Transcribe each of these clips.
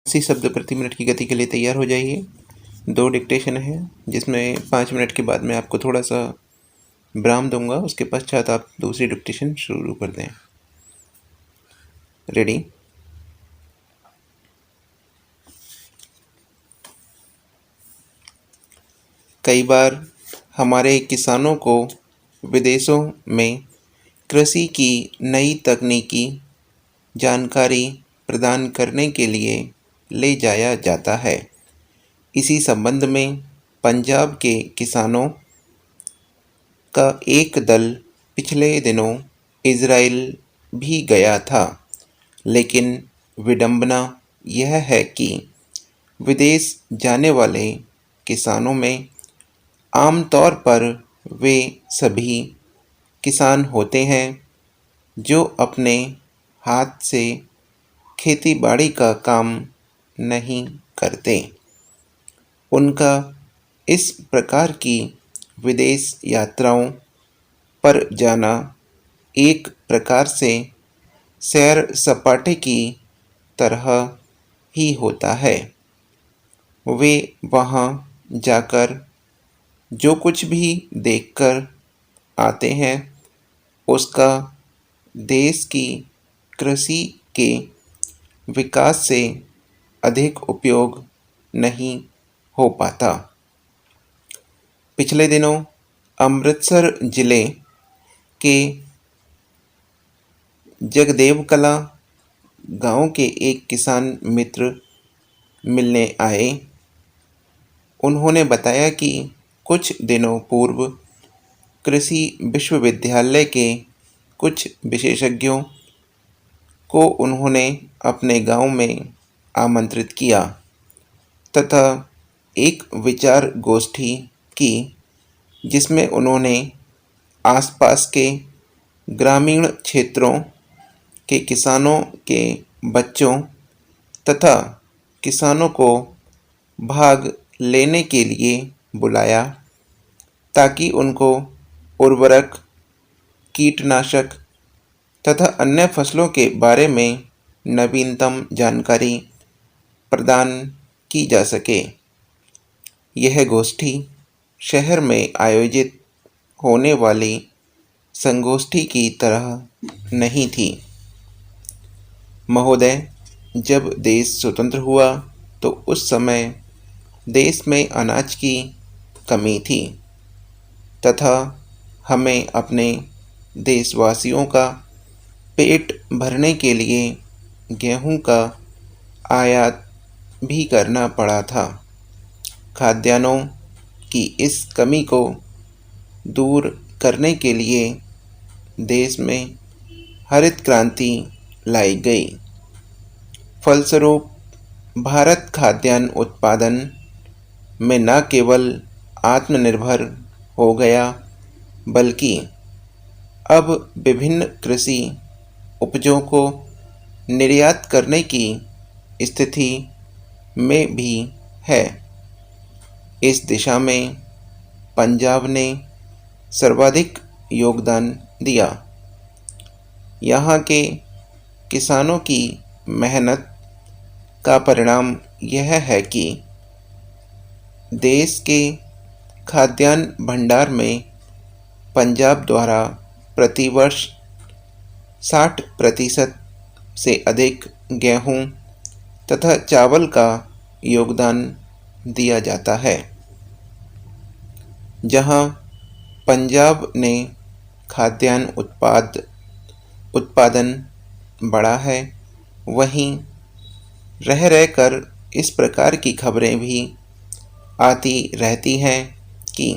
80 शब्द प्रति मिनट की गति के लिए तैयार हो जाइए। 2 डिक्टेशन है जिसमें 5 मिनट के बाद मैं आपको थोड़ा सा विराम दूंगा, उसके पश्चात आप दूसरी डिक्टेशन शुरू कर दें। रेडी। कई बार हमारे किसानों को विदेशों में कृषि की नई तकनीकी जानकारी प्रदान करने के लिए ले जाया जाता है। इसी संबंध में पंजाब के किसानों का एक दल पिछले दिनों इज़राइल भी गया था, लेकिन विडंबना यह है कि विदेश जाने वाले किसानों में आमतौर पर वे सभी किसान होते हैं जो अपने हाथ से खेती बाड़ी का काम नहीं करते। उनका इस प्रकार की विदेश यात्राओं पर जाना एक प्रकार से सैर सपाटे की तरह ही होता है। वे वहाँ जाकर जो कुछ भी देखकर आते हैं उसका देश की कृषि के विकास से अधिक उपयोग नहीं हो पाता। पिछले दिनों अमृतसर जिले के जगदेव कला गांव के एक किसान मित्र मिलने आए। उन्होंने बताया कि कुछ दिनों पूर्व कृषि विश्वविद्यालय के कुछ विशेषज्ञों को उन्होंने अपने गांव में आमंत्रित किया तथा एक विचार गोष्ठी की, जिसमें उन्होंने आसपास के ग्रामीण क्षेत्रों के किसानों के बच्चों तथा किसानों को भाग लेने के लिए बुलाया ताकि उनको उर्वरक, कीटनाशक तथा अन्य फसलों के बारे में नवीनतम जानकारी प्रदान की जा सके। यह गोष्ठी शहर में आयोजित होने वाली संगोष्ठी की तरह नहीं थी। महोदय, जब देश स्वतंत्र हुआ तो उस समय देश में अनाज की कमी थी तथा हमें अपने देशवासियों का पेट भरने के लिए गेहूं का आयात भी करना पड़ा था। खाद्यान्नों की इस कमी को दूर करने के लिए देश में हरित क्रांति लाई गई। फलस्वरूप भारत खाद्यान्न उत्पादन में न केवल आत्मनिर्भर हो गया बल्कि अब विभिन्न कृषि उपजों को निर्यात करने की स्थिति में भी है। इस दिशा में पंजाब ने सर्वाधिक योगदान दिया। यहाँ के किसानों की मेहनत का परिणाम यह है कि देश के खाद्यान्न भंडार में पंजाब द्वारा प्रतिवर्ष 60% से अधिक गेहूं तथा चावल का योगदान दिया जाता है। जहां पंजाब ने खाद्यान्न उत्पादन बढ़ा है, वहीं रह रहकर इस प्रकार की खबरें भी आती रहती हैं कि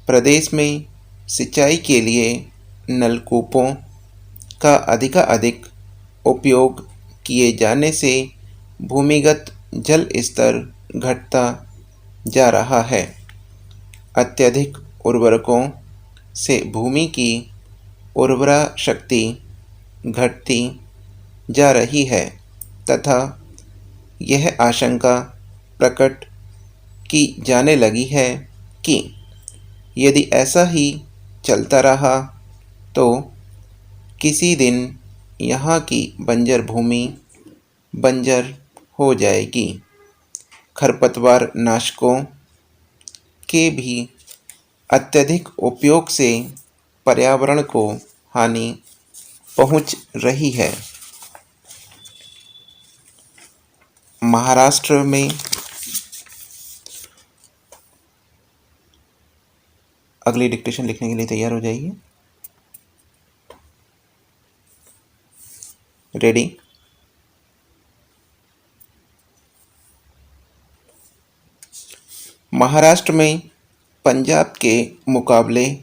प्रदेश में सिंचाई के लिए नलकूपों का अधिकाधिक उपयोग किए जाने से भूमिगत जल स्तर घटता जा रहा है। अत्यधिक उर्वरकों से भूमि की उर्वरा शक्ति घटती जा रही है तथा यह आशंका प्रकट की जाने लगी है कि यदि ऐसा ही चलता रहा तो किसी दिन यहाँ की बंजर भूमि बंजर हो जाएगी। खरपतवार नाशकों के भी अत्यधिक उपयोग से पर्यावरण को हानि पहुंच रही है। महाराष्ट्र में अगली डिक्टेशन लिखने के लिए तैयार हो जाइए। रेडी। महाराष्ट्र में पंजाब के मुकाबले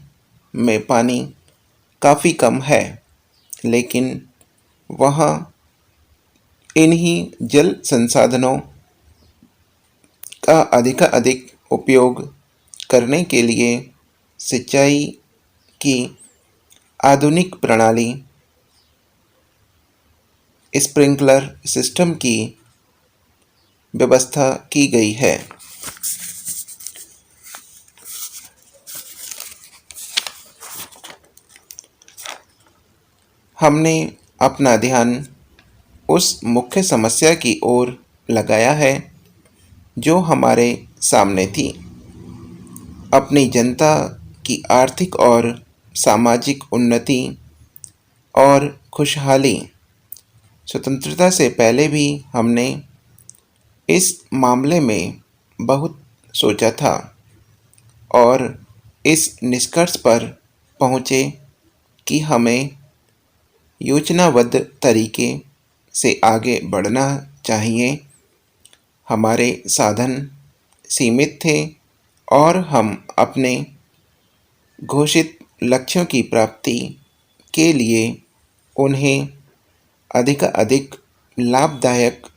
में पानी काफ़ी कम है, लेकिन वहाँ इन्हीं जल संसाधनों का अधिक उपयोग करने के लिए सिंचाई की आधुनिक प्रणाली स्प्रिंकलर सिस्टम की व्यवस्था की गई है। हमने अपना ध्यान उस मुख्य समस्या की ओर लगाया है जो हमारे सामने थी, अपनी जनता की आर्थिक और सामाजिक उन्नति और खुशहाली। स्वतंत्रता से पहले भी हमने इस मामले में बहुत सोचा था और इस निष्कर्ष पर पहुँचे कि हमें योजनाबद्ध तरीके से आगे बढ़ना चाहिए। हमारे साधन सीमित थे और हम अपने घोषित लक्ष्यों की प्राप्ति के लिए उन्हें अधिक लाभदायक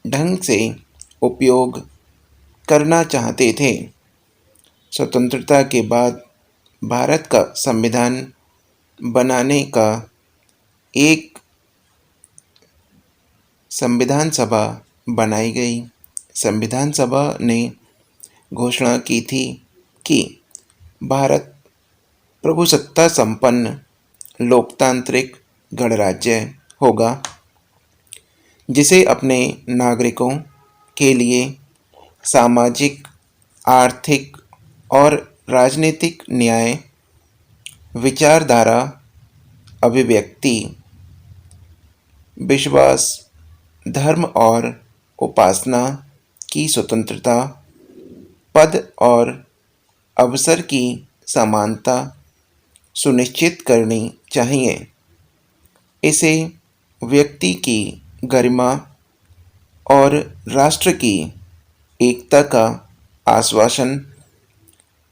ढंग से उपयोग करना चाहते थे। स्वतंत्रता के बाद भारत का संविधान बनाने का एक संविधान सभा बनाई गई। संविधान सभा ने घोषणा की थी कि भारत प्रभुसत्ता संपन्न लोकतांत्रिक गणराज्य होगा, जिसे अपने नागरिकों के लिए सामाजिक, आर्थिक और राजनीतिक न्याय, विचारधारा, अभिव्यक्ति, विश्वास, धर्म और उपासना की स्वतंत्रता, पद और अवसर की समानता सुनिश्चित करनी चाहिए। इसे व्यक्ति की गरिमा और राष्ट्र की एकता का आश्वासन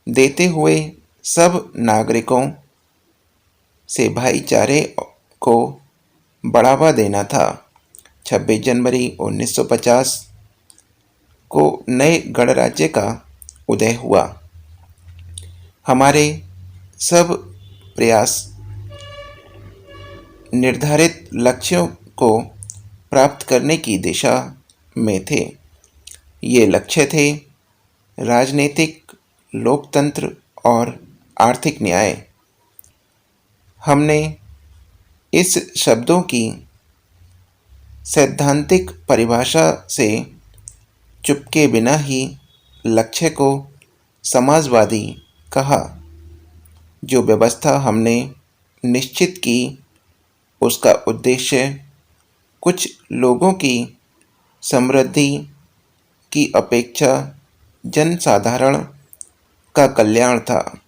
देते हुए सब नागरिकों से भाईचारे को बढ़ावा देना था। 26 जनवरी 1950 को नए गणराज्य का उदय हुआ। हमारे सब प्रयास निर्धारित लक्ष्यों को प्राप्त करने की दिशा में थे। ये लक्ष्य थे राजनीतिक, लोकतंत्र और आर्थिक न्याय। हमने इस शब्दों की सैद्धांतिक परिभाषा से चुपके बिना ही लक्ष्य को समाजवादी कहा। जो व्यवस्था हमने निश्चित की उसका उद्देश्य कुछ लोगों की समृद्धि की अपेक्षा जनसाधारण का कल्याण था।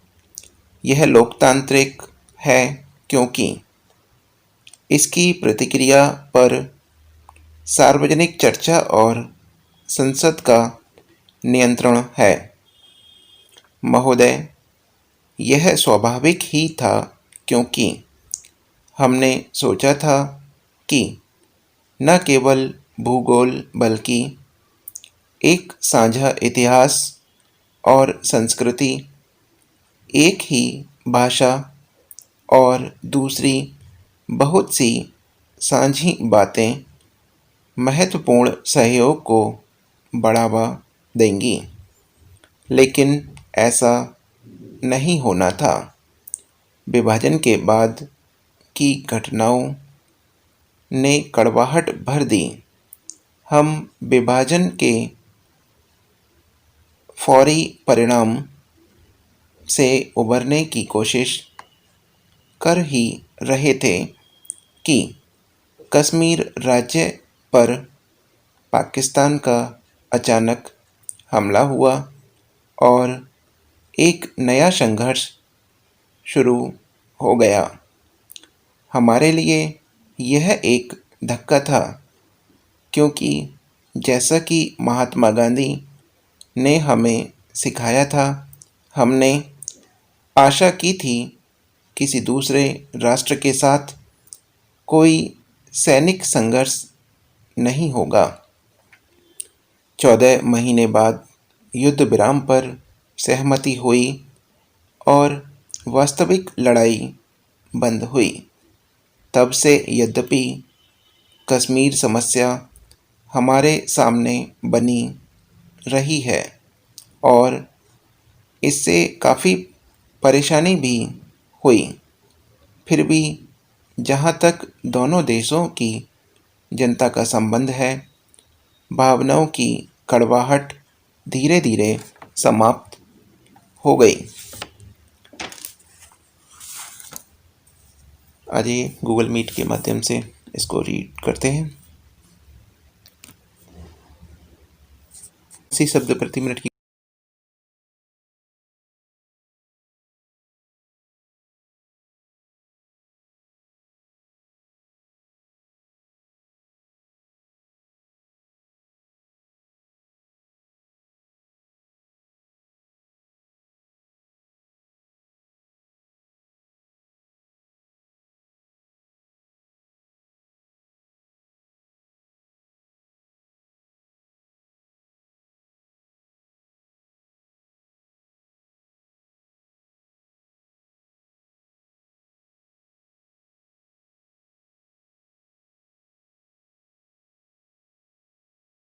यह लोकतांत्रिक है क्योंकि इसकी प्रतिक्रिया पर सार्वजनिक चर्चा और संसद का नियंत्रण है। महोदय, यह स्वाभाविक ही था क्योंकि हमने सोचा था कि न केवल भूगोल बल्कि एक साझा इतिहास और संस्कृति, एक ही भाषा और दूसरी बहुत सी साझी बातें महत्वपूर्ण सहयोग को बढ़ावा देंगी। लेकिन ऐसा नहीं होना था। विभाजन के बाद की घटनाओं ने कड़वाहट भर दी। हम विभाजन के फौरी परिणाम से उबरने की कोशिश कर ही रहे थे कि कश्मीर राज्य पर पाकिस्तान का अचानक हमला हुआ और एक नया संघर्ष शुरू हो गया। हमारे लिए यह एक धक्का था, क्योंकि जैसा कि महात्मा गांधी ने हमें सिखाया था, हमने आशा की थी किसी दूसरे राष्ट्र के साथ कोई सैनिक संघर्ष नहीं होगा। 14 महीने बाद युद्ध विराम पर सहमति हुई और वास्तविक लड़ाई बंद हुई। तब से यद्यपि कश्मीर समस्या हमारे सामने बनी रही है और इससे काफ़ी परेशानी भी हुई, फिर भी जहाँ तक दोनों देशों की जनता का संबंध है, भावनाओं की कड़वाहट धीरे धीरे समाप्त हो गई। आइए गूगल मीट के माध्यम से इसको रीड करते हैं। 80 शब्द प्रति मिनट की